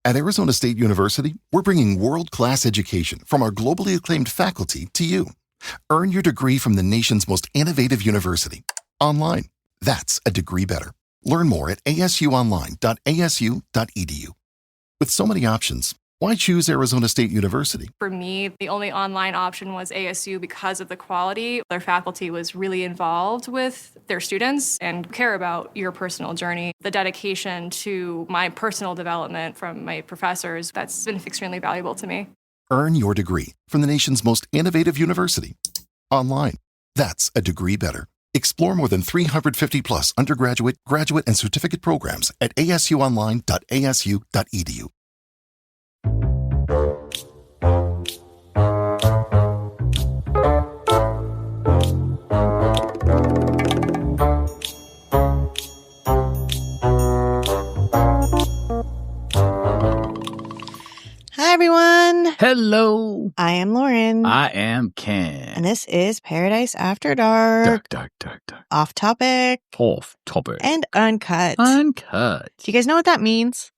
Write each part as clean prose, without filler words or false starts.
At Arizona State University, we're bringing world-class education from our globally acclaimed faculty to you. Earn your degree from the nation's most innovative university. Online. That's a degree better. Learn more at asuonline.asu.edu. With so many options, why choose Arizona State University? For me, the only online option was ASU because of the quality. Their faculty was really involved with their students and care about your personal journey. The dedication to my personal development from my professors, that's been extremely valuable to me. Earn your degree from the nation's most innovative university. Online. That's a degree better. Explore more than 350 plus undergraduate, graduate, and certificate programs at asuonline.asu.edu. Hi, everyone. Hello. I am Lauren. I am Ken. And this is Paradise After Dark. Dark. Off topic. Off topic. And uncut. Uncut. Do you guys know what that means?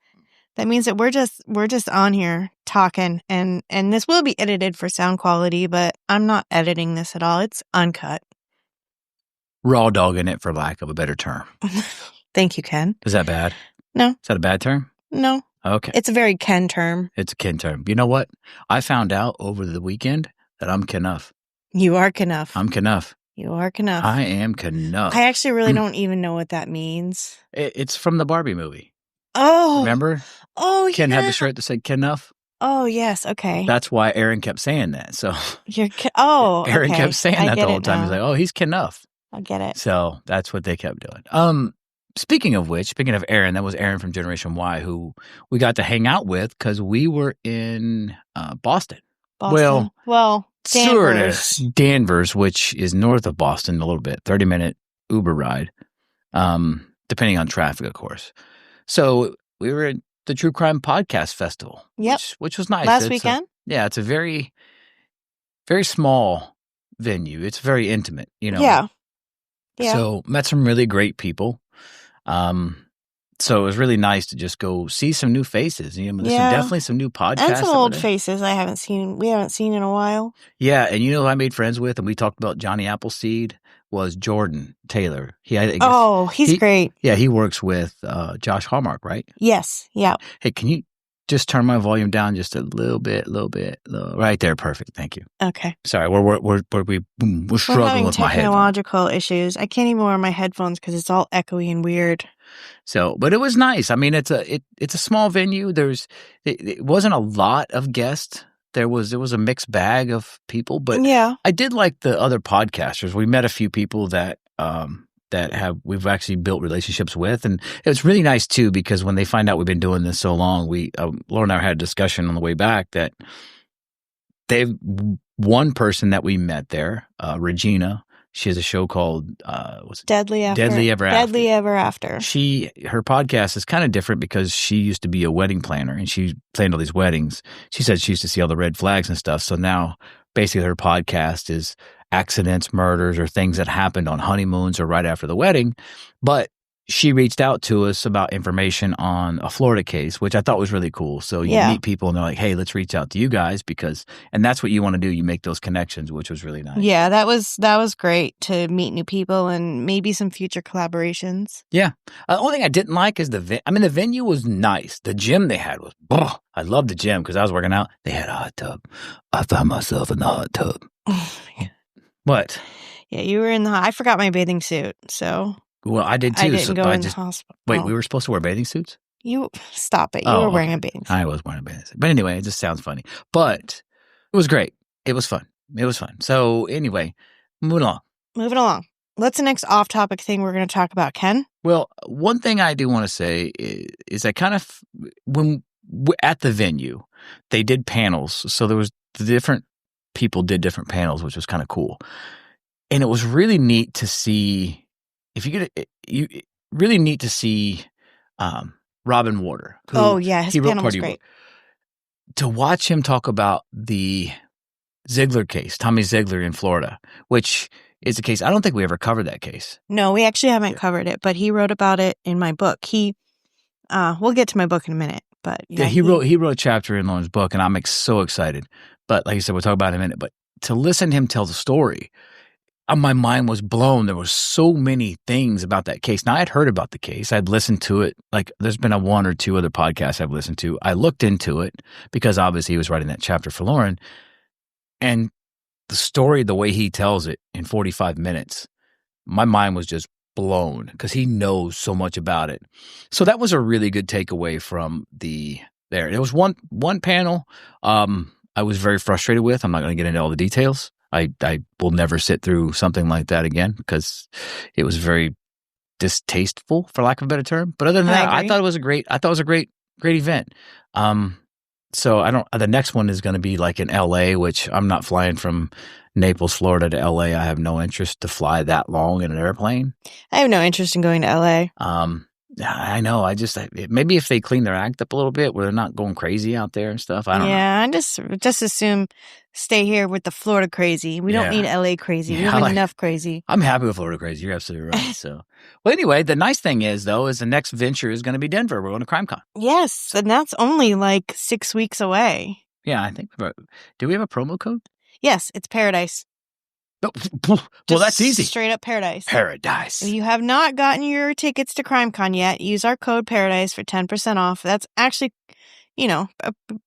That means that we're just on here talking, and this will be edited for sound quality, but I'm not editing this at all. It's uncut. Raw dogging it, for lack of a better term. Thank you, Ken. Is that bad? No. Is that a bad term? No. Okay. It's a very Ken term. It's a Ken term. You know what? I found out over the weekend that I'm Kenough. You are Kenough. I'm Kenough. You are Kenough. I am Kenough. I actually really don't even know what that means. It's from the Barbie movie. Oh. Remember? Oh, Ken yeah. had the shirt that said Kenough. Oh, yes. Okay. That's why Aaron kept saying that. So Aaron kept saying that the whole time. He's like, oh, he's Kenough. I get it. So that's what they kept doing. Speaking of Aaron, that was Aaron from Generation Y, who we got to hang out with because we were in Boston. Well, Danvers. Sort of. Danvers, which is north of Boston a little bit, 30-minute Uber ride, depending on traffic, of course. So we were at the True Crime Podcast Festival, which was nice. Last weekend? It's a very, very small venue. It's very intimate, you know. Yeah. So met some really great people. So it was really nice to just go see some new faces. You know, there's definitely some new podcasts. And some old faces we haven't seen in a while. Yeah, and you know who I made friends with, and we talked about Johnny Appleseed, was Jordan Taylor. He's great. Yeah, he works with Josh Hallmark, right? Yes, yeah. Hey, can you just turn my volume down just a little bit, right there? Perfect, thank you. Okay. Sorry, we're struggling with my headphones. Technological issues. I can't even wear my headphones because it's all echoey and weird. So, but it was nice. I mean, it's a small venue. It wasn't a lot of guests. There was a mixed bag of people, but I did like the other podcasters. We met a few people that we've actually built relationships with, and it was really nice too because when they find out we've been doing this so long, Laura and I had a discussion on the way back that one person that we met there, Regina. She has a show called Deadly Ever After. Her podcast is kind of different because she used to be a wedding planner and she planned all these weddings. She said she used to see all the red flags and stuff. So now basically her podcast is accidents, murders, or things that happened on honeymoons or right after the wedding. But she reached out to us about information on a Florida case, which I thought was really cool. So you meet people and they're like, hey, let's reach out to you guys and that's what you want to do. You make those connections, which was really nice. Yeah, that was great to meet new people and maybe some future collaborations. Yeah. The only thing I didn't like is the venue was nice. The gym they had was, I loved the gym because I was working out. They had a hot tub. I found myself in the hot tub. What? Yeah, you were I forgot my bathing suit, so... Well, I did too. I didn't go in the hospital. Wait, we were supposed to wear bathing suits? You stop it. You were wearing a bathing suit. I was wearing a bathing suit. But anyway, it just sounds funny. But it was great. It was fun. So anyway, moving along. What's the next off-topic thing we're going to talk about, Ken? Well, one thing I do want to say is I kind of, when at the venue, they did panels. So there was different people did different panels, which was kind of cool. And it was really neat to see. Really neat to see Robin Warder. His panel was great. To watch him talk about the Ziegler case, Tommy Ziegler in Florida, which is a case, I don't think we ever covered that case. No, we actually haven't covered it, but he wrote about it in my book. We'll get to my book in a minute, But Yeah, he wrote a chapter in Lauren's book, and I'm so excited. But like I said, we'll talk about it in a minute. But to listen to him tell the story, my mind was blown. There were so many things about that case. Now, I'd heard about the case. I'd listened to it. Like, there's been one or two other podcasts I've listened to. I looked into it because obviously he was writing that chapter for Lauren. And the story, the way he tells it in 45 minutes, my mind was just blown because he knows so much about it. So that was a really good takeaway from there. There was one panel I was very frustrated with. I'm not going to get into all the details. I will never sit through something like that again because it was very distasteful, for lack of a better term. But other than that, I thought it was a great event. So the next one is going to be like in LA, which I'm not flying from Naples, Florida to LA. I have no interest to fly that long in an airplane. I have no interest in going to LA. I know. Maybe if they clean their act up a little bit, where they're not going crazy out there and stuff. I don't know. Yeah, I just assume stay here with the Florida crazy. We don't need LA crazy. We don't need enough crazy. I'm happy with Florida crazy. You're absolutely right. So, well, anyway, the nice thing is the next venture is going to be Denver. We're going to CrimeCon. Yes, and that's only like 6 weeks away. Yeah, I think. Do we have a promo code? Yes, it's Paradise. Well, that's easy. Straight up Paradise. Paradise. If you have not gotten your tickets to CrimeCon yet, use our code Paradise for 10% off. That's actually, a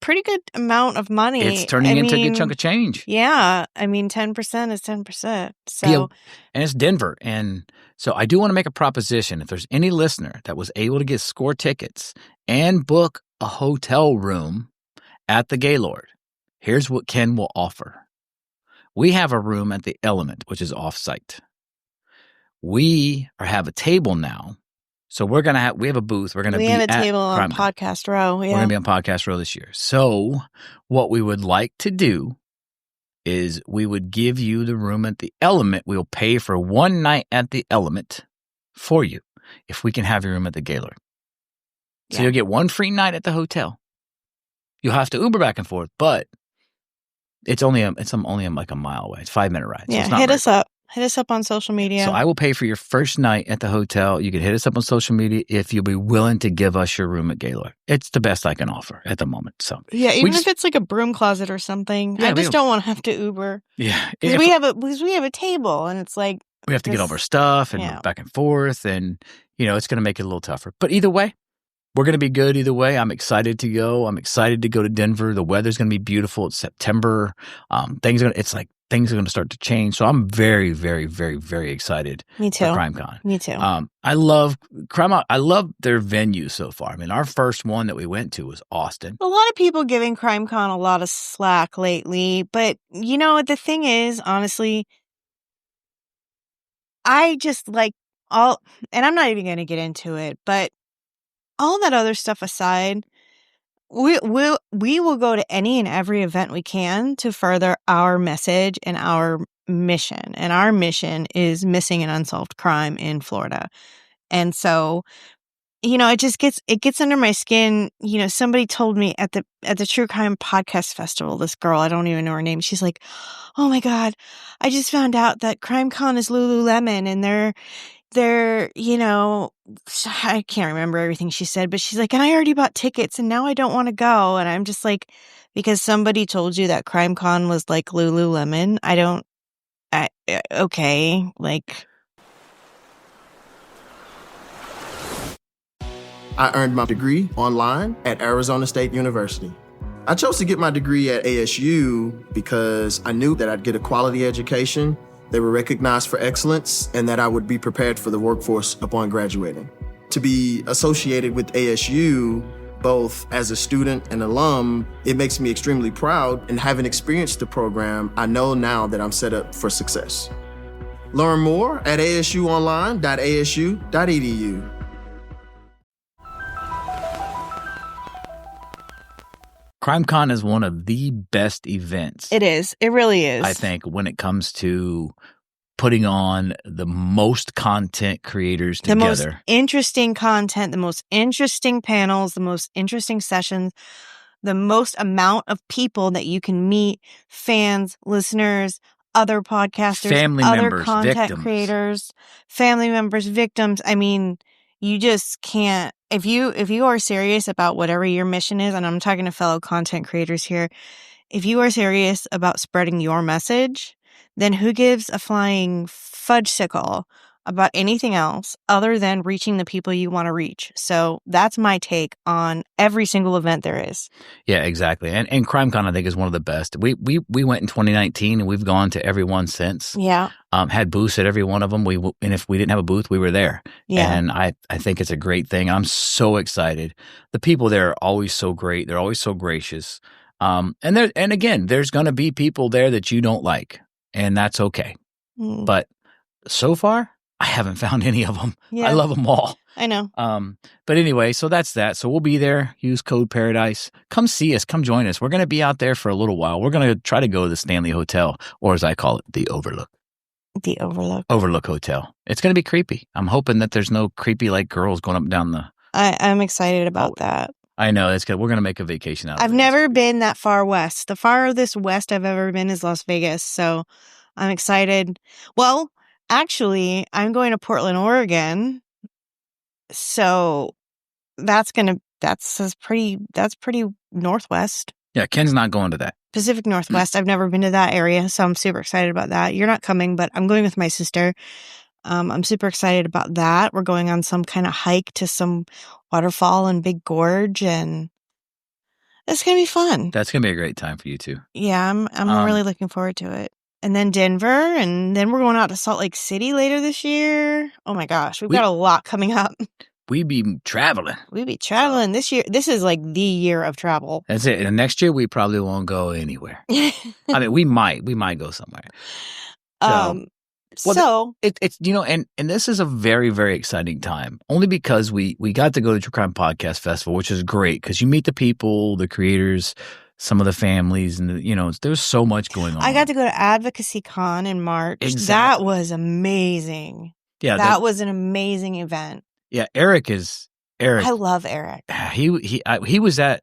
pretty good amount of money. It's turning into a good chunk of change. Yeah. 10% is 10%. So, yeah, and it's Denver. And so I do want to make a proposition. If there's any listener that was able to get score tickets and book a hotel room at the Gaylord, here's what Ken will offer. We have a room at the Element, which is off-site. We have a table now. So we have a booth. We have a table on Podcast Row. Yeah. We're going to be on Podcast Row this year. So what we would like to do is we would give you the room at the Element. We'll pay for one night at the Element for you if we can have your room at the Gaylord. So you'll get one free night at the hotel. You'll have to Uber back and forth, but it's only like a mile away. It's a 5-minute ride. So yeah, hit us up. Hit us up on social media. So I will pay for your first night at the hotel. You can hit us up on social media if you'll be willing to give us your room at Gaylord. It's the best I can offer at the moment. So yeah, even if it's like a broom closet or something. Yeah, I just don't want to have to Uber. Yeah, because we have a table, and it's like we have to get all our stuff and back and forth, and it's going to make it a little tougher. But either way, we're going to be good either way. I'm excited to go. I'm excited to go to Denver. The weather's going to be beautiful. It's September. Things are going to start to change. So I'm very, very, very, very excited. Me too. For CrimeCon. Me too. I love CrimeCon. I love their venue so far. Our first one that we went to was Austin. A lot of people giving CrimeCon a lot of slack lately, but the thing is, honestly, I just like and I'm not even going to get into it, but all that other stuff aside, we will go to any and every event we can to further our message and our mission. And our mission is missing and unsolved crime in Florida. And so, it gets under my skin. Somebody told me at the True Crime Podcast Festival, this girl, I don't even know her name. She's like, "Oh my God, I just found out that CrimeCon is Lululemon and they're I can't remember everything she said, but she's like, and I already bought tickets and now I don't want to go." And I'm just like, because somebody told you that CrimeCon was like Lululemon. Okay. Like, I earned my degree online at Arizona State University. I chose to get my degree at ASU because I knew that I'd get a quality education, they were recognized for excellence, and that I would be prepared for the workforce upon graduating. To be associated with ASU, both as a student and alum, it makes me extremely proud, and having experienced the program, I know now that I'm set up for success. Learn more at asuonline.asu.edu. CrimeCon is one of the best events. It is. It really is. I think when it comes to putting on the most content creators together. The most interesting content, the most interesting panels, the most interesting sessions, the most amount of people that you can meet, fans, listeners, other podcasters, family other members, content victims. creators, family members, victims. You just can't if you are serious about whatever your mission is, and I'm talking to fellow content creators here, if you are serious about spreading your message, then who gives a flying fudgesicle about anything else other than reaching the people you want to reach? So that's my take on every single event there is. Yeah, exactly. And CrimeCon, I think, is one of the best. We went in 2019, and we've gone to every one since. Yeah. Had booths at every one of them. And if we didn't have a booth, we were there. Yeah. And I think it's a great thing. I'm so excited. The people there are always so great. They're always so gracious. And again, there's going to be people there that you don't like, and that's okay. But so far, I haven't found any of them. Yeah. I love them all. I know. But anyway, so that's that. So we'll be there. Use code Paradise. Come see us. Come join us. We're going to be out there for a little while. We're going to try to go to the Stanley Hotel, or as I call it, the Overlook. The Overlook. Overlook Hotel. It's going to be creepy. I'm hoping that there's no creepy like girls going up and down the. I'm excited about that. I know. That's good. We're going to make a vacation out of it. I've never been that far west. The farthest west I've ever been is Las Vegas. So I'm excited. Well, actually, I'm going to Portland, Oregon. So that's pretty northwest. Yeah, Ken's not going to that. Pacific Northwest. I've never been to that area, so I'm super excited about that. You're not coming, but I'm going with my sister. I'm super excited about that. We're going on some kind of hike to some waterfall and big gorge, and it's gonna be fun. That's gonna be a great time for you too. Yeah, I'm really looking forward to it. And then Denver, and then we're going out to Salt Lake City later this year. Oh my gosh, we've got a lot coming up. We be traveling. We be traveling this year. This is like the year of travel. That's it. And next year we probably won't go anywhere. I mean, we might go somewhere. It's and this is a very, very exciting time. Only because we got to go to True Crime Podcast Festival, which is great because you meet the people, the creators, some of the families, and there's so much going on. I got to go to Advocacy Con in March. Exactly. That was amazing. Yeah, that was an amazing event. Yeah, Eric. I love Eric. He was at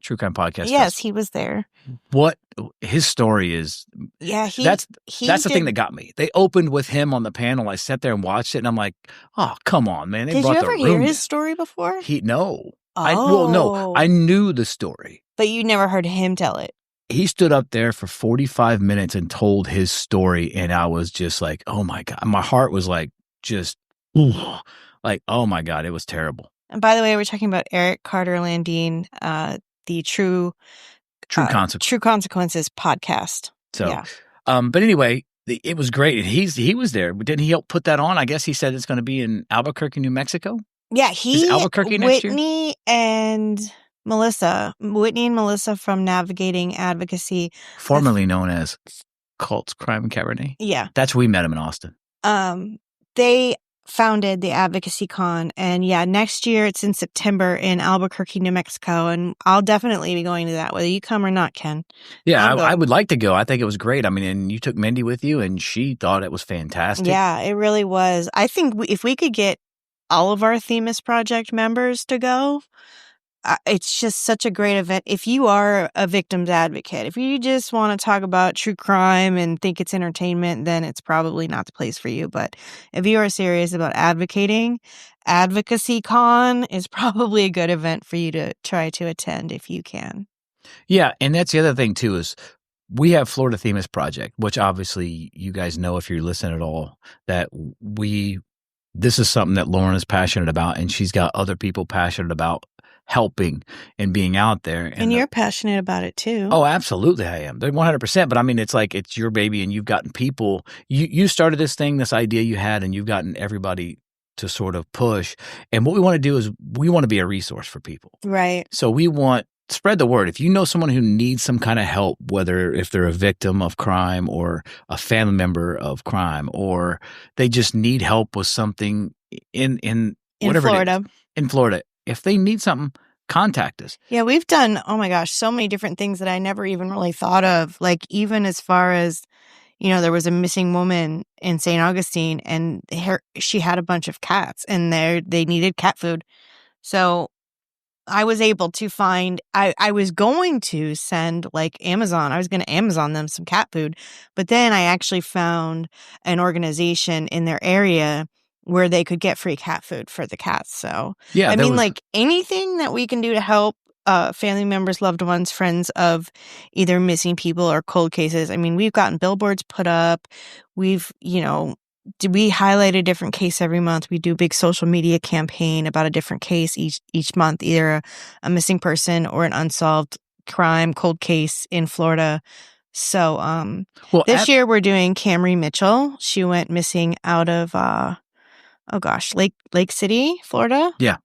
True Crime Podcast. Yes, Festival. he was there. What his story is? Yeah, that's the thing that got me. They opened with him on the panel. I sat there and watched it, and I'm like, "Oh, come on, man!" Did you ever hear his story before? No. Oh. I knew the story, but you never heard him tell it. He stood up there for 45 minutes and told his story, and I was just like, "Oh my god!" My heart was like, just, like, "Oh my god!" It was terrible. And by the way, we're talking about Eric Carter Landine, the True Consequences podcast. So, yeah. But anyway, it was great. He was there. Didn't he help put that on? I guess he said it's going to be in Albuquerque, New Mexico. Yeah, Is Albuquerque next year? Whitney and Melissa from Navigating Advocacy, formerly known as Cults, Crime, and Cabernet. Yeah, that's where we met him in Austin. They founded the Advocacy Con, and yeah, next year it's in September in Albuquerque, New Mexico, and I'll definitely be going to that, whether you come or not, Ken. Yeah, I would like to go. I think it was great. I mean, and you took Mindy with you, and she thought it was fantastic. Yeah, it really was. I think if we could get all of our Themis Project members to go, it's just such a great event. If you are a victim's advocate, if you just want to talk about true crime and think it's entertainment, then it's probably not the place for you. But if you are serious about advocating, Advocacy Con is probably a good event for you to try to attend if you can. Yeah, and that's the other thing too is we have Florida Themis Project, which obviously you guys know if you listen at all, that this is something that Lauren is passionate about, and she's got other people passionate about helping and being out there. And you're passionate about it too. Oh, absolutely I am. They're 100%. But I mean, it's like, it's your baby and you've gotten people, you started this thing, this idea you had, and you've gotten everybody to sort of push. And what we want to do is we want to be a resource for people. Right. So we want, spread the word. If you know someone who needs some kind of help, whether if they're a victim of crime or a family member of crime, or they just need help with something in whatever Florida. It is, in Florida. If they need something, contact us. Yeah, we've done, oh my gosh, so many different things that I never even really thought of. Like even as far as, there was a missing woman in St. Augustine, and she had a bunch of cats, and they needed cat food. So I was able to find, I was going to send like Amazon. I was going to Amazon them some cat food. But then I actually found an organization in their area where they could get free cat food for the cats. So, Yeah, I there mean, was- like anything that we can do to help family members, loved ones, friends of either missing people or cold cases. I mean, we've gotten billboards put up. We've, we highlight a different case every month. We do a big social media campaign about a different case each month, either a missing person or an unsolved crime, cold case in Florida. So, Well, this year we're doing Camry Mitchell. She went missing out of, Lake City, Florida. Yeah.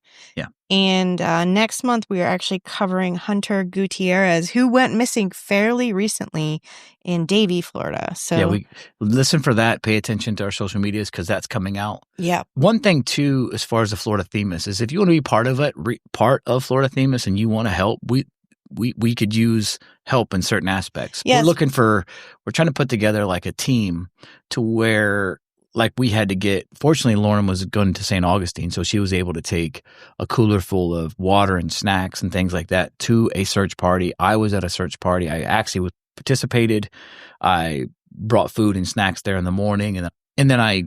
And next month we are actually covering Hunter Gutierrez, who went missing fairly recently in Davie, Florida. So yeah, we listen for that. Pay attention to our social medias because that's coming out. yeah. One thing too, as far as the Florida Themis, is if you want to be part of it, part of Florida Themis, and you want to help, we could use help in certain aspects. Yes. We're trying to put together like a team to where, like, we had to get, fortunately, Lauren was going to St. Augustine, so she was able to take a cooler full of water and snacks and things like that to a search party. I was at a search party. I actually participated. I brought food and snacks there in the morning, and then I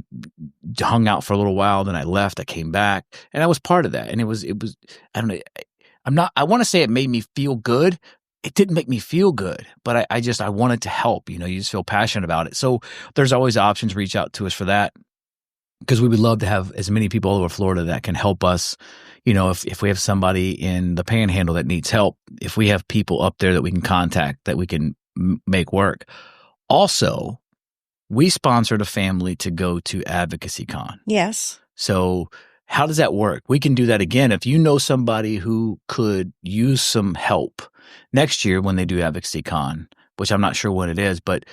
hung out for a little while. Then I left. I came back, and I was part of that. And it was. I don't know. I want to say it made me feel good. It didn't make me feel good, but I wanted to help. You just feel passionate about it. So there's always options. Reach out to us for that, because we would love to have as many people all over Florida that can help us. If we have somebody in the Panhandle that needs help, if we have people up there that we can contact, that we can make work. Also, we sponsored a family to go to AdvocacyCon. Yes. So how does that work? We can do that again. If you know somebody who could use some help next year when they do AdvocacyCon, which I'm not sure when it is, but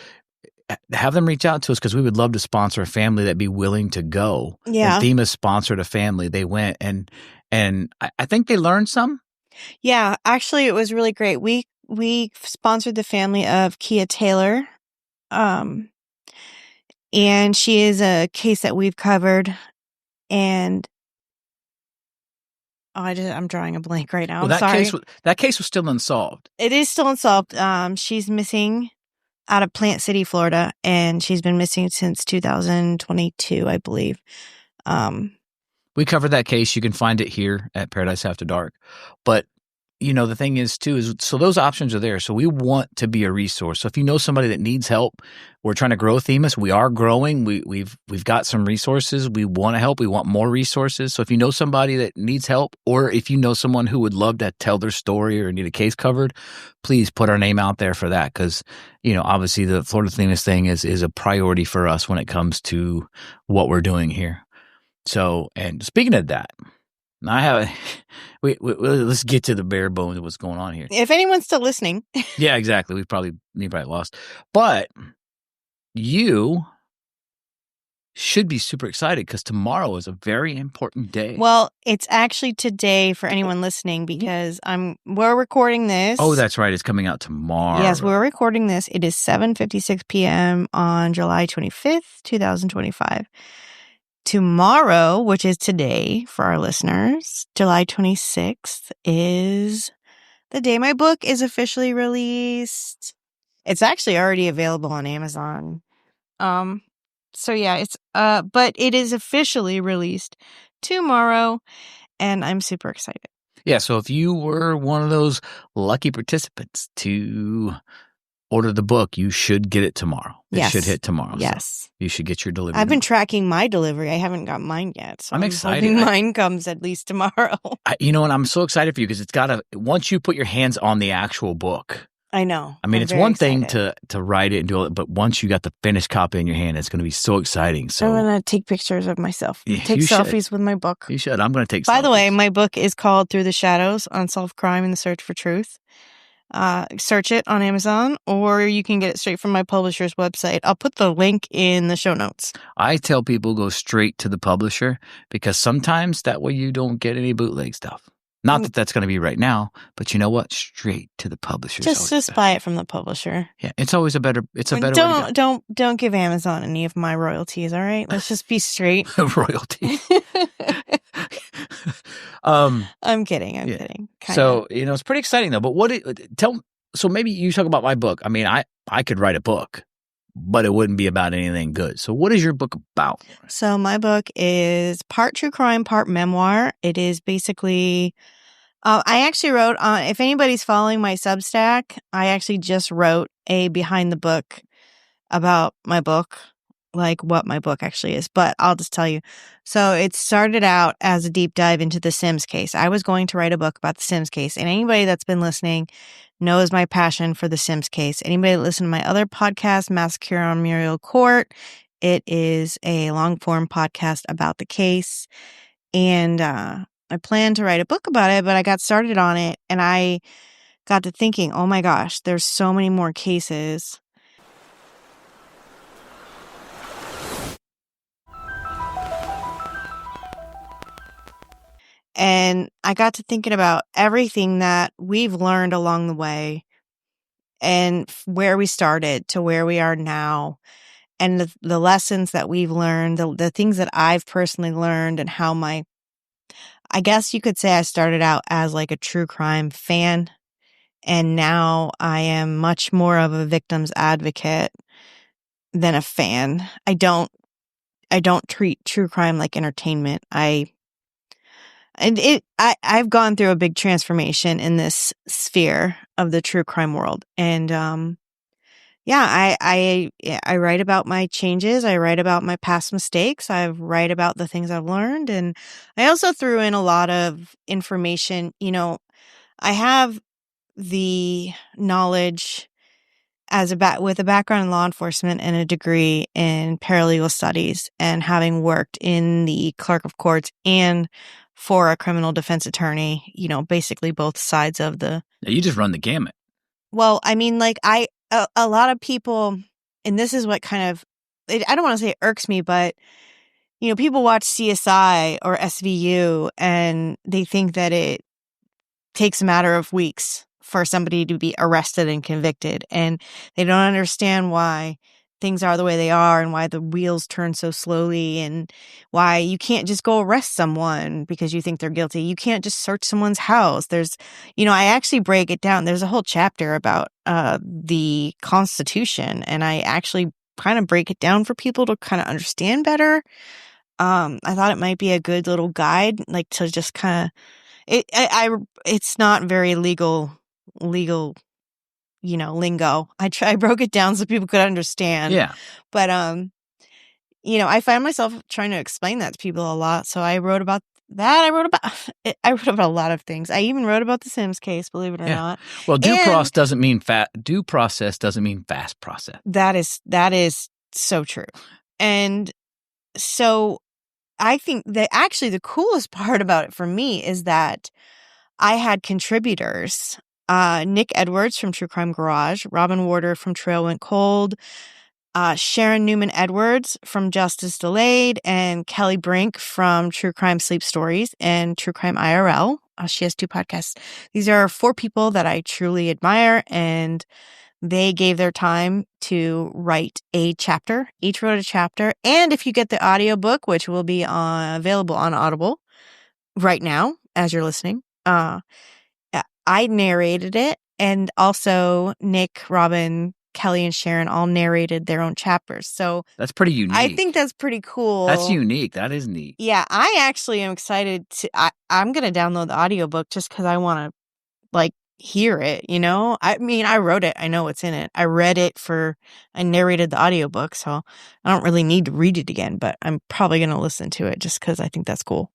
have them reach out to us, because we would love to sponsor a family that'd be willing to go. Yeah. And FEMA sponsored a family. They went and I think they learned some. Yeah. Actually, it was really great. We sponsored the family of Kia Taylor. And she is a case that we've covered. And I'm drawing a blank right now. Well, I'm sorry. That case was still unsolved. It is still unsolved. She's missing out of Plant City, Florida, and she's been missing since 2022, I believe. We covered that case. You can find it here at Paradise After Dark. But the thing is too, so those options are there. So we want to be a resource. So if you know somebody that needs help, we're trying to grow Themis. We are growing. We've got some resources. We want to help. We want more resources. So if you know somebody that needs help, or if you know someone who would love to tell their story or need a case covered, please put our name out there for that. Because, obviously the Florida Themis thing is a priority for us when it comes to what we're doing here. So, and speaking of that, let's get to the bare bones of what's going on here. If anyone's still listening. Yeah, exactly. You probably lost. But you should be super excited, because tomorrow is a very important day. Well, it's actually today for anyone listening, because we're recording this. Oh, that's right. It's coming out tomorrow. Yes, we're recording this. It is 7:56 p.m. on July 25th, 2025. Tomorrow, which is today for our listeners, July 26th, is the day my book is officially released. It's actually already available on Amazon. So yeah, it's but it is officially released tomorrow, and I'm super excited. Yeah, so if you were one of those lucky participants to order the book, you should get it tomorrow. It should hit tomorrow. Yes. So you should get your delivery. I've been tracking my delivery. I haven't got mine yet. So I'm excited. hoping mine comes at least tomorrow. And I'm so excited for you, because once you put your hands on the actual book. I know. I mean, I'm it's very one excited. thing to write it and do it, but once you got the finished copy in your hand, it's going to be so exciting. So I'm going to take pictures of myself. Yeah, Take you should. selfies with my book. You should. I'm going to take By the way, selfies. my book is called Through the Shadows: Unsolved Crime and the Search for Truth. Search it on Amazon, or you can get it straight from my publisher's website. I'll put the link in the show notes. I tell people go straight to the publisher, because sometimes that way you don't get any bootleg stuff. Not that that's going to be right now, but you know what? Straight to the publisher. Just buy it from the publisher. Yeah, it's always a better. It's a better. way to Don't give Amazon any of my royalties. All right, let's just be straight. go. Royalty. I'm kidding. I'm kidding. Kinda. So it's pretty exciting though. But so maybe you talk about my book. I mean, I could write a book. but it wouldn't be about anything good. So what is your book about? So my book is part true crime, part memoir. It is basically, I actually wrote on, if anybody's following my Substack, I actually just wrote a behind the book about my book, like what my book actually is, but I'll just tell you. So it started out as a deep dive into the Sims case. I was going to write a book about the Sims case, and anybody that's been listening knows my passion for the Sims case. Anybody that listened to my other podcast, Massacre on Muriel Court, it is a long form podcast about the case. And I planned to write a book about it, but I got started on it and I got to thinking, oh my gosh, there's so many more cases. And I got to thinking about everything that we've learned along the way and where we started to where we are now, and the lessons that we've learned, the things that I've personally learned, and how I guess you could say I started out as like a true crime fan, and now I am much more of a victim's advocate than a fan. I don't treat true crime like entertainment. I've gone through a big transformation in this sphere of the true crime world. And, I write about my changes. I write about my past mistakes. I write about the things I've learned. And I also threw in a lot of information. You know, I have the knowledge with a background in law enforcement and a degree in paralegal studies, and having worked in the clerk of courts and for a criminal defense attorney, you know, basically both sides of the. You just run the gamut. Well, I mean, like a lot of people, and this is what kind of, I don't want to say it irks me, but you know, people watch CSI or SVU and they think that it takes a matter of weeks for somebody to be arrested and convicted. And they don't understand why things are the way they are and why the wheels turn so slowly, and why you can't just go arrest someone because you think they're guilty. You can't just search someone's house. There's, you know, I actually break it down. There's a whole chapter about the Constitution, and I actually kind of break it down for people to kind of understand better. I thought it might be a good little guide, like to just kind of, it's not very legal, you know, lingo. I broke it down so people could understand. Yeah. But, you know, I find myself trying to explain that to people a lot. So I wrote about that. I wrote about a lot of things. I even wrote about the Sims case, believe it or not. Well, due process doesn't mean fast process. That is so true. And so I think that actually the coolest part about it for me is that I had contributors. Nick Edwards from True Crime Garage, Robin Warder from Trail Went Cold, Sharon Newman Edwards from Justice Delayed, and Kelly Brink from True Crime Sleep Stories and True Crime IRL. She has 2 podcasts. These are 4 people that I truly admire, and they gave their time to write a chapter. Each wrote a chapter. And if you get the audiobook, which will be available on Audible right now as you're listening, I narrated it, and also Nick, Robin, Kelly, and Sharon all narrated their own chapters. So that's pretty unique. I think that's pretty cool. That's unique. That is neat. Yeah, I actually am excited I'm going to download the audiobook just because I want to like hear it, you know? I mean, I wrote it. I know what's in it. I narrated the audiobook, so I don't really need to read it again, but I'm probably going to listen to it just because I think that's cool.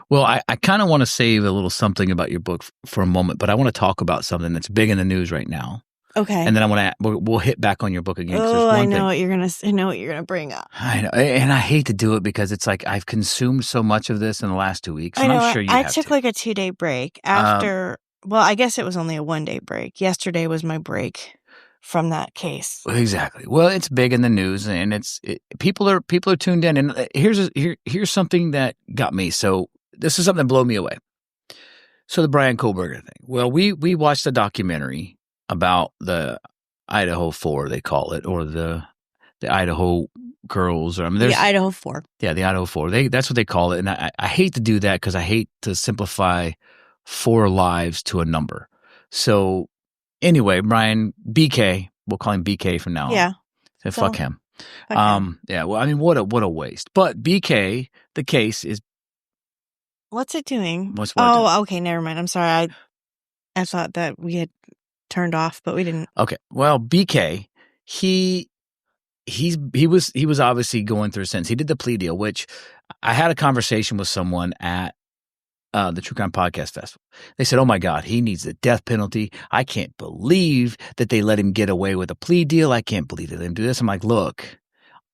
Well, I kind of want to save a little something about your book for a moment, but I want to talk about something that's big in the news right now. Okay. And then we'll hit back on your book again. Oh, I know what you're gonna bring up. I know, and I hate to do it because it's like I've consumed so much of this in the last 2 weeks. And I'm sure you have. I took like a 2-day break after. Well, I guess it was only a 1-day break. Yesterday was my break from that case. Exactly. Well, it's big in the news, and people are tuned in. And here's something that got me. So this is something that blew me away. So the Brian Kohlberger thing. Well, we watched a documentary about the Idaho Four, they call it, or the Idaho girls. The Idaho Four. Yeah, the Idaho Four. That's what they call it. And I hate to do that because I hate to simplify 4 lives to a number. So anyway, Brian, BK, we'll call him BK from now on. Yeah. Yeah, So, fuck him. fuck him. Yeah. Well, I mean, what a waste. But BK, the case is What's it doing? what it doing? Okay, never mind. I'm sorry. I thought that we had turned off, but we didn't. Okay. Well, BK, he was obviously going through a sentence. He did the plea deal, which I had a conversation with someone at the True Crime Podcast Festival. They said, "Oh my God, he needs the death penalty. I can't believe that they let him get away with a plea deal. I can't believe they let him do this." I'm like, look,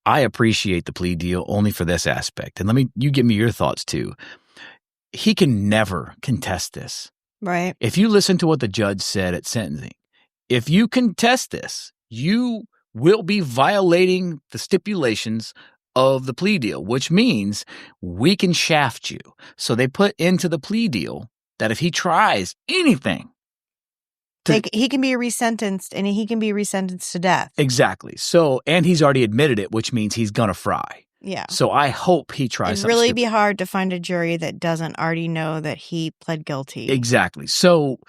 I appreciate the plea deal only for this aspect, and you give me your thoughts too. He can never contest this. Right. If you listen to what the judge said at sentencing, if you contest this, you will be violating the stipulations of the plea deal, which means we can shaft you. So they put into the plea deal that if he tries anything, he can be resentenced, and he can be resentenced to death. Exactly. So, and he's already admitted it, which means he's going to fry. Yeah. So I hope he tries It'd something really stupid. be hard to find a jury that doesn't already know that he pled guilty. Exactly. So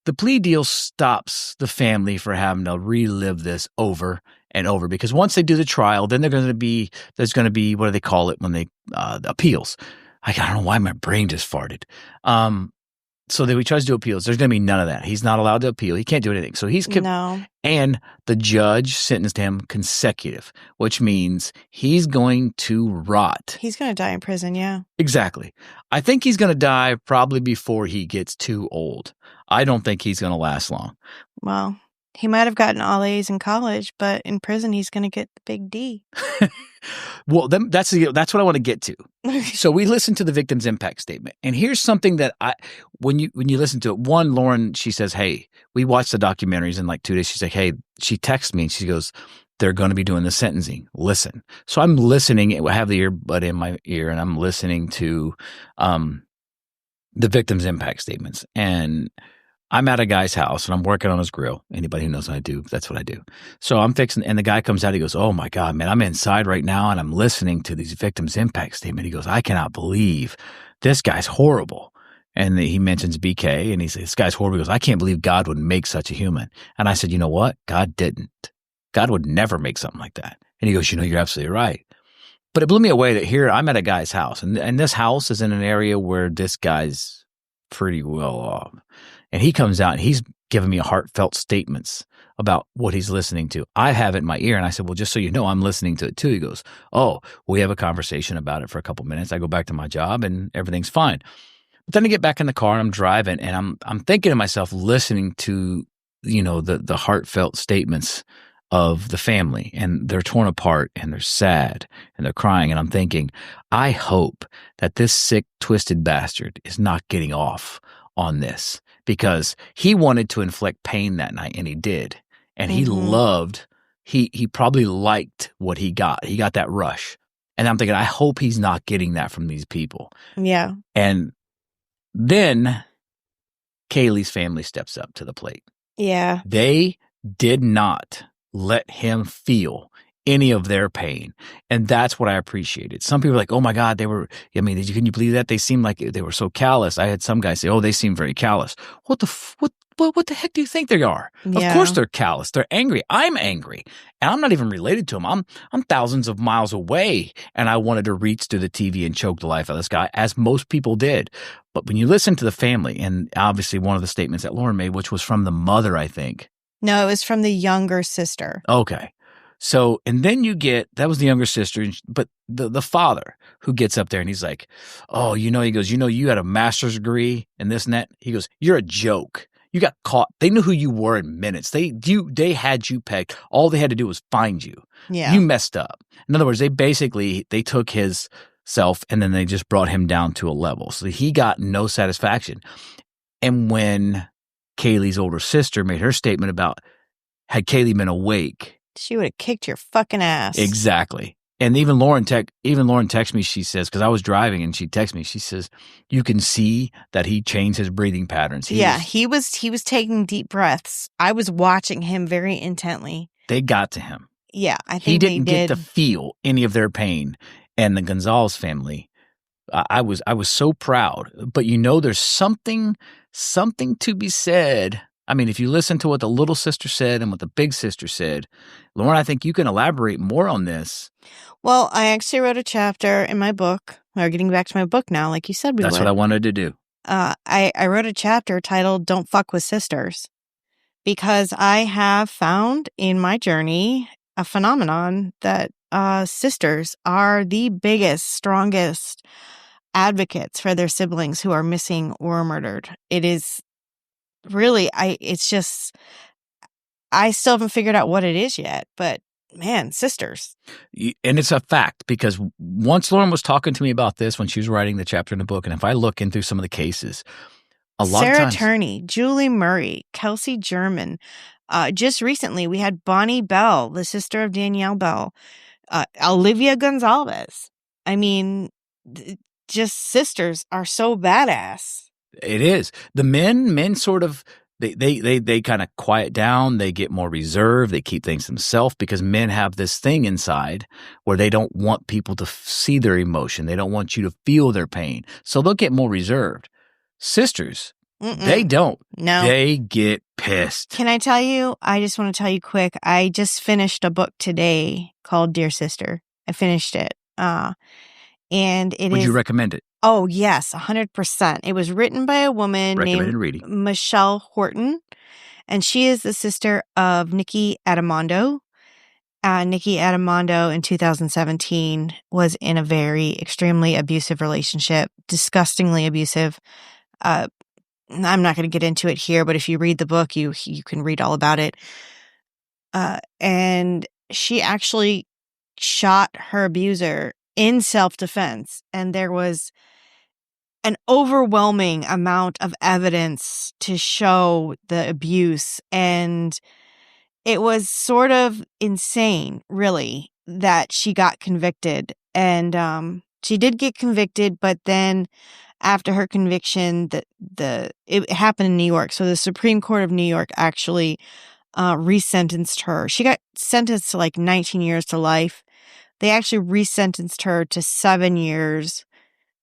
the plea deal stops the family for having to relive this over and over, because once they do the trial, then there's going to be, what do they call it when they, appeals. I don't know why my brain just farted. So that he tries to do appeals. There's going to be none of that. He's not allowed to appeal. He can't do anything. So No. And the judge sentenced him consecutive, which means he's going to rot. He's going to die in prison, yeah. Exactly. I think he's going to die probably before he gets too old. I don't think he's going to last long. Well, he might have gotten all A's in college, but in prison he's going to get the big D. Well, that's what I want to get to. So we listened to the victim's impact statement, and here's something that when you listen to it, one, Lauren, she says, "Hey, we watched the documentaries in like 2 days." She's like, "Hey," she texts me and she goes, "They're going to be doing the sentencing. Listen." So I'm listening. I have the earbud in my ear, and I'm listening to the victim's impact statements. And I'm at a guy's house and I'm working on his grill. Anybody who knows what I do, that's what I do. So I'm fixing, and the guy comes out. He goes, "Oh my God, man, I'm inside right now and I'm listening to these victims' impact statement." He goes, "I cannot believe this guy's horrible." And he mentions BK, and he says, "This guy's horrible." He goes, "I can't believe God would make such a human." And I said, "You know what? God didn't. God would never make something like that." And he goes, "You're absolutely right." But it blew me away that here I'm at a guy's house, and this house is in an area where this guy's pretty well off. And he comes out and he's giving me heartfelt statements about what he's listening to. I have it in my ear, and I said, "Well, just so you know, I'm listening to it too." He goes, "Oh, we have a conversation about it for a couple minutes. I go back to my job and everything's fine." But then I get back in the car and I'm driving, and I'm thinking to myself, listening to, the heartfelt statements of the family, and they're torn apart and they're sad and they're crying. And I'm thinking, I hope that this sick, twisted bastard is not getting off on this, because he wanted to inflict pain that night, and he did. And he loved, he probably liked what he got. He got that rush. And I'm thinking, I hope he's not getting that from these people. Yeah. And then Kaylee's family steps up to the plate. Yeah. They did not let him feel any of their pain. And that's what I appreciated. Some people are like, "Oh my God, can you believe that? They seemed like they were so callous." I had some guys say, "Oh, they seem very callous." What the heck do you think they are? Yeah. Of course they're callous. They're angry. I'm angry. And I'm not even related to them. I'm thousands of miles away, and I wanted to reach through the TV and choke the life out of this guy, as most people did. But when you listen to the family, and obviously one of the statements that Lauren made, which was from the mother, I think. No, it was from the younger sister. Okay. So, and then that was the younger sister, but the father who gets up there and he's like, "Oh, he goes, you had a master's degree and this and that." He goes, "You're a joke. You got caught. They knew who you were in minutes. They had you pegged. All they had to do was find you. Yeah. You messed up." In other words, they took his self and then they just brought him down to a level. So he got no satisfaction. And when Kaylee's older sister made her statement about, had Kaylee been awake, she would have kicked your fucking ass. Exactly. And even Lauren texted me, she says, because I was driving and she texted me, she says, "You can see that he changed his breathing patterns." He was taking deep breaths. I was watching him very intently. They got to him. Yeah, I think he didn't they did. get to feel any of their pain. And the Gonzalez family, I was so proud. But there's something to be said I mean, if you listen to what the little sister said and what the big sister said, Lauren, I think you can elaborate more on this. Well, I actually wrote a chapter in my book. We're getting back to my book now, like you said we would. That's what I wanted to do. I wrote a chapter titled Don't Fuck with Sisters, because I have found in my journey a phenomenon that sisters are the biggest, strongest advocates for their siblings who are missing or murdered. It is really, I still haven't figured out what it is yet, but man, sisters. And it's a fact, because once Lauren was talking to me about this when she was writing the chapter in the book, and if I look into some of the cases, a lot Sarah of times, Turney, Julie Murray, Kelsey German. Just recently, we had Bonnie Bell, the sister of Danielle Bell, Olivia Gonzalez. I mean, just sisters are so badass. it is. The men sort of, they kind of quiet down. They get more reserved. They keep things themselves, because men have this thing inside where they don't want people to see their emotion. They don't want you to feel their pain. So they'll get more reserved. Sisters, they don't. No. They get pissed. Can I tell you? I just want to tell you quick. I just finished a book today called Dear Sister. I finished it. And it Would is. you recommend it? Oh, yes, 100%. It was written by a woman Recommended named reading. Michelle Horton, and she is the sister of Nikki Adamondo. Nikki Adamondo in 2017 was in a very extremely abusive relationship, disgustingly abusive. I'm not going to get into it here, but if you read the book, you can read all about it. And she actually shot her abuser in self-defense, and there was an overwhelming amount of evidence to show the abuse, and it was sort of insane, really, that she got convicted. And she did get convicted, but then after her conviction, it happened in New York. So the Supreme Court of New York actually resentenced her. She got sentenced to like 19 years to life. They actually resentenced her to 7 years.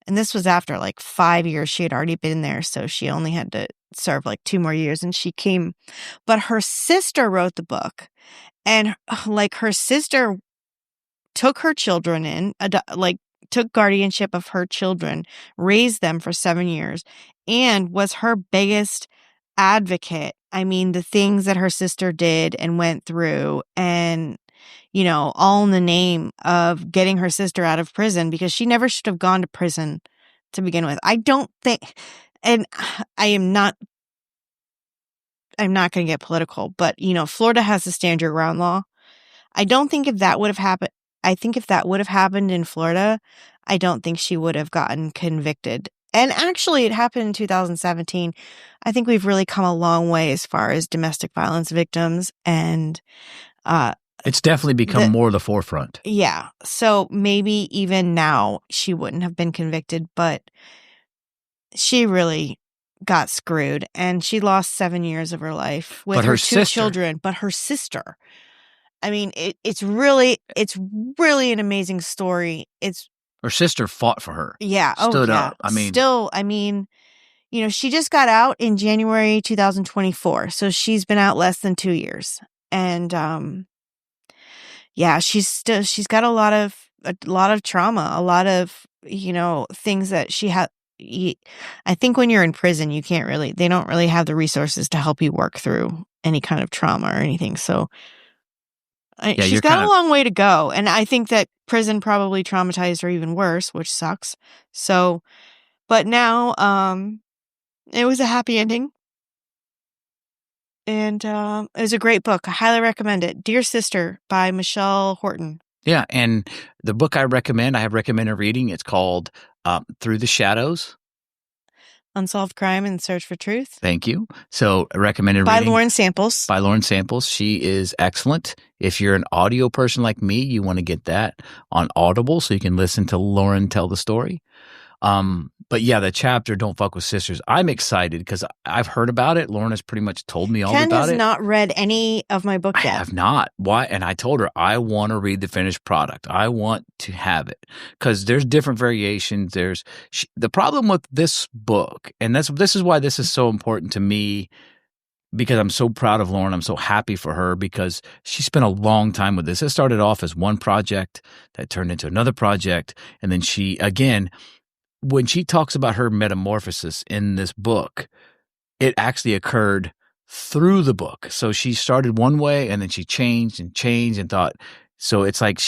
And this was after like 5 years she had already been there. So she only had to serve like 2 more years, and she came. But her sister wrote the book, and like her sister took her children in, took guardianship of her children, raised them for 7 years, and was her biggest advocate. I mean, the things that her sister did and went through, and, you know, all in the name of getting her sister out of prison, because she never should have gone to prison to begin with. I don't think, and I'm not going to get political, but, you know, Florida has the stand your ground law. I don't think if that would have happened, I think if that would have happened in Florida, I don't think she would have gotten convicted. And actually, it happened in 2017. I think we've really come a long way as far as domestic violence victims, and it's definitely become more the forefront. Yeah. So maybe even now she wouldn't have been convicted, but she really got screwed, and she lost 7 years of her life with her 2 children. But her sister, I mean, it's really an amazing story. Her sister fought for her. Yeah. Stood yeah. up. I mean, still, you know, she just got out in January 2024. So she's been out less than 2 years. And, yeah, she's got a lot of trauma, a lot of, you know, things that she had. I think when you're in prison, they don't really have the resources to help you work through any kind of trauma or anything. So she's got a long way to go. And I think that prison probably traumatized her even worse, which sucks. So, but now, it was a happy ending. And it was a great book. I highly recommend it. Dear Sister by Michelle Horton. Yeah, and the book I have recommended reading. It's called Through the Shadows. Unsolved Crime and Search for Truth. Thank you. So recommended by reading. Lauren Samples. By Lauren Samples. She is excellent. If you're an audio person like me, you want to get that on Audible so you can listen to Lauren tell the story. But yeah, the chapter Don't Fuck with Sisters, I'm excited because I've heard about it. Lauren has pretty much told me all Ken about it. Ken has not read any of my book yet. I have not. Why? And I told her I want to read the finished product. I want to have it because there's different variations. The problem with this book, and this is why this is so important to me because I'm so proud of Lauren. I'm so happy for her because she spent a long time with this. It started off as one project that turned into another project. And then she, again, when she talks about her metamorphosis in this book, it actually occurred through the book. So she started one way and then she changed and thought, so it's like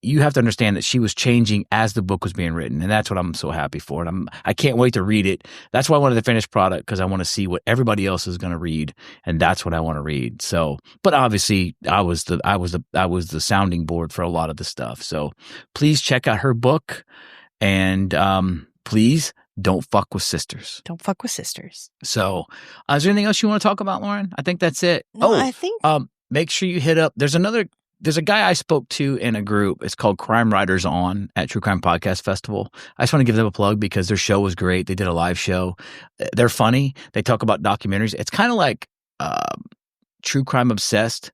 you have to understand that she was changing as the book was being written. And that's what I'm so happy for. And I can't wait to read it. That's why I wanted the finished product, because I want to see what everybody else is going to read. And that's what I want to read. So, but obviously I was the sounding board for a lot of the stuff. So please check out her book, and please don't fuck with sisters. Don't fuck with sisters. So is there anything else you want to talk about, Lauren? I think that's it. No, I think make sure you hit up. There's a guy I spoke to in a group. It's called Crime Writers On at True Crime Podcast Festival. I just want to give them a plug because their show was great. They did a live show. They're funny. They talk about documentaries. It's kind of like True Crime Obsessed,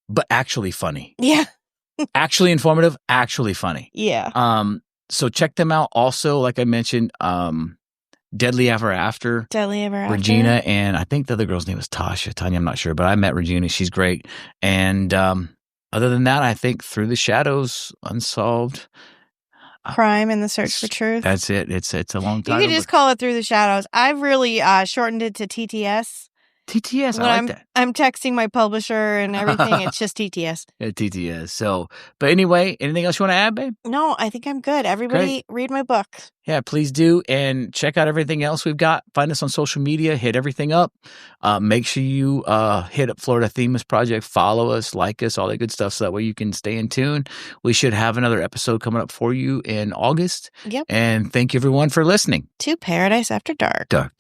but actually funny. Yeah. Actually informative, actually funny. Yeah. So check them out. Also, like I mentioned, Deadly Ever After. Deadly Ever After. Regina, and I think the other girl's name is Tanya, I'm not sure, but I met Regina. She's great. And other than that, I think Through the Shadows, Unsolved. Crime and the Search for Truth. That's it. It's a long time. You could just call it Through the Shadows. I've really shortened it to TTS. TTS, when I like that. I'm texting my publisher and everything. It's just TTS. Yeah, TTS. So, but anyway, anything else you want to add, babe? No, I think I'm good. Everybody read my book. Yeah, please do. And check out everything else we've got. Find us on social media. Hit everything up. Make sure you hit up Florida Themis Project. Follow us, like us, all that good stuff, so that way you can stay in tune. We should have another episode coming up for you in August. Yep. And thank you, everyone, for listening. To Paradise After Dark. Dark.